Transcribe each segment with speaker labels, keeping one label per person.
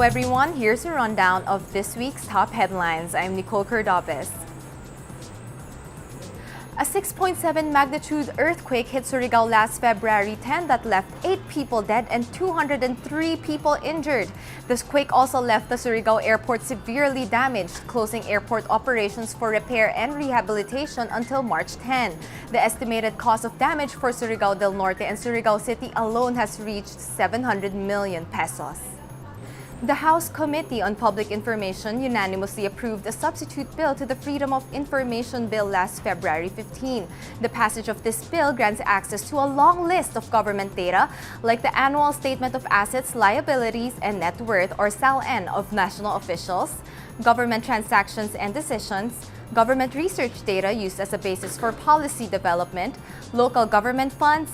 Speaker 1: Hello everyone, here's a rundown of this week's top headlines. I'm Nicole Cordobes. A 6.7 magnitude earthquake hit Surigao last February 10 that left 8 people dead and 203 people injured. This quake also left the Surigao airport severely damaged, closing airport operations for repair and rehabilitation until March 10. The estimated cost of damage for Surigao del Norte and Surigao City alone has reached 700 million pesos. The House Committee on Public Information unanimously approved a substitute bill to the Freedom of Information Bill last February 15. The passage of this bill grants access to a long list of government data like the Annual Statement of Assets, Liabilities, and Net Worth or SALN of national officials, government transactions and decisions, government research data used as a basis for policy development, local government funds,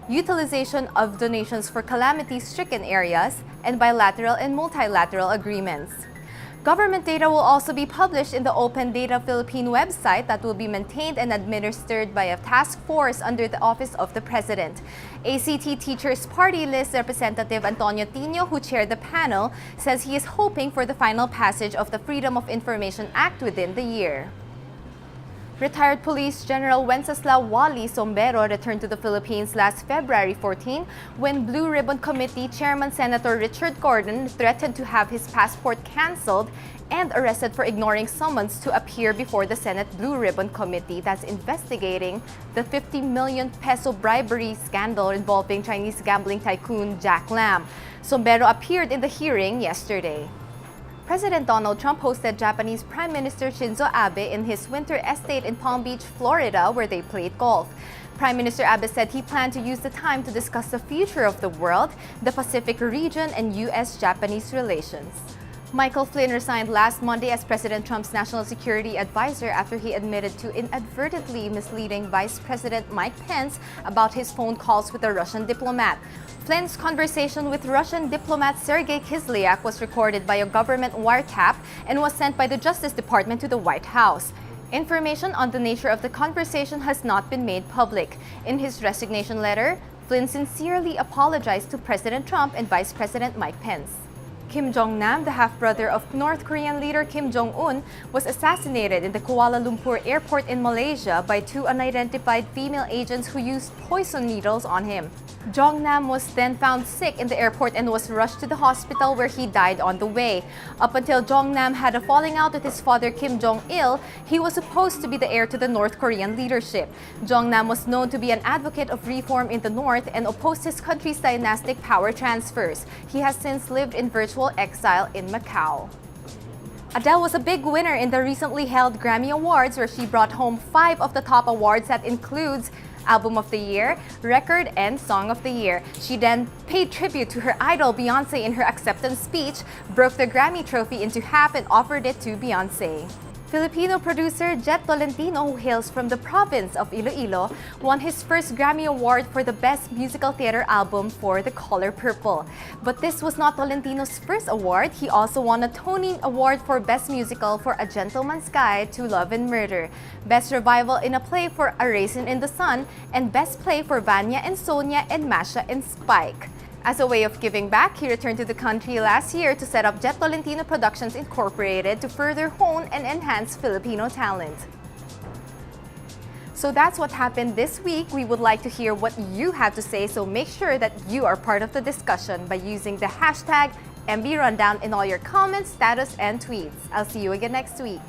Speaker 1: utilization of donations for calamity-stricken areas, and bilateral and multilateral agreements. Government data will also be published in the Open Data Philippine website that will be maintained and administered by a task force under the Office of the President. ACT Teachers Party List Representative Antonio Tino, who chaired the panel, says he is hoping for the final passage of the Freedom of Information Act within the year. Retired Police General Wenceslao Wally Sombero returned to the Philippines last February 14 when Blue Ribbon Committee Chairman Senator Richard Gordon threatened to have his passport canceled and arrested for ignoring summons to appear before the Senate Blue Ribbon Committee that's investigating the 50 million peso bribery scandal involving Chinese gambling tycoon Jack Lam. Sombero appeared in the hearing yesterday. President Donald Trump hosted Japanese Prime Minister Shinzo Abe in his winter estate in Palm Beach, Florida, where they played golf. Prime Minister Abe said he planned to use the time to discuss the future of the world, the Pacific region, and U.S.-Japanese relations. Michael Flynn resigned last Monday as President Trump's national security advisor after he admitted to inadvertently misleading Vice President Mike Pence about his phone calls with a Russian diplomat. Flynn's conversation with Russian diplomat Sergei Kislyak was recorded by a government wiretap and was sent by the Justice Department to the White House. Information on the nature of the conversation has not been made public. In his resignation letter, Flynn sincerely apologized to President Trump and Vice President Mike Pence. Kim Jong-nam, the half-brother of North Korean leader Kim Jong-un, was assassinated in the Kuala Lumpur airport in Malaysia by 2 unidentified female agents who used poison needles on him. Jong-nam was then found sick in the airport and was rushed to the hospital where he died on the way. Up until Jong-nam had a falling out with his father Kim Jong-il, he was supposed to be the heir to the North Korean leadership. Jong-nam was known to be an advocate of reform in the North and opposed his country's dynastic power transfers. He has since lived in virtual exile in Macau. Adele was a big winner in the recently held Grammy Awards where she brought home 5 of the top awards that includes Album of the Year, Record, and Song of the Year. She then paid tribute to her idol Beyonce in her acceptance speech, broke the Grammy trophy into half and offered it to Beyonce. Filipino producer Jet Tolentino, who hails from the province of Iloilo, won his first Grammy Award for the Best Musical Theater Album for The Color Purple. But this was not Tolentino's first award. He also won a Tony Award for Best Musical for A Gentleman's Guide to Love and Murder, Best Revival in a Play for A Raisin in the Sun, and Best Play for Vanya and Sonia and Masha and Spike. As a way of giving back, he returned to the country last year to set up Jet Tolentino Productions Incorporated to further hone and enhance Filipino talent. So that's what happened this week. We would like to hear what you have to say, so make sure that you are part of the discussion by using the hashtag MB Rundown in all your comments, status, and tweets. I'll see you again next week.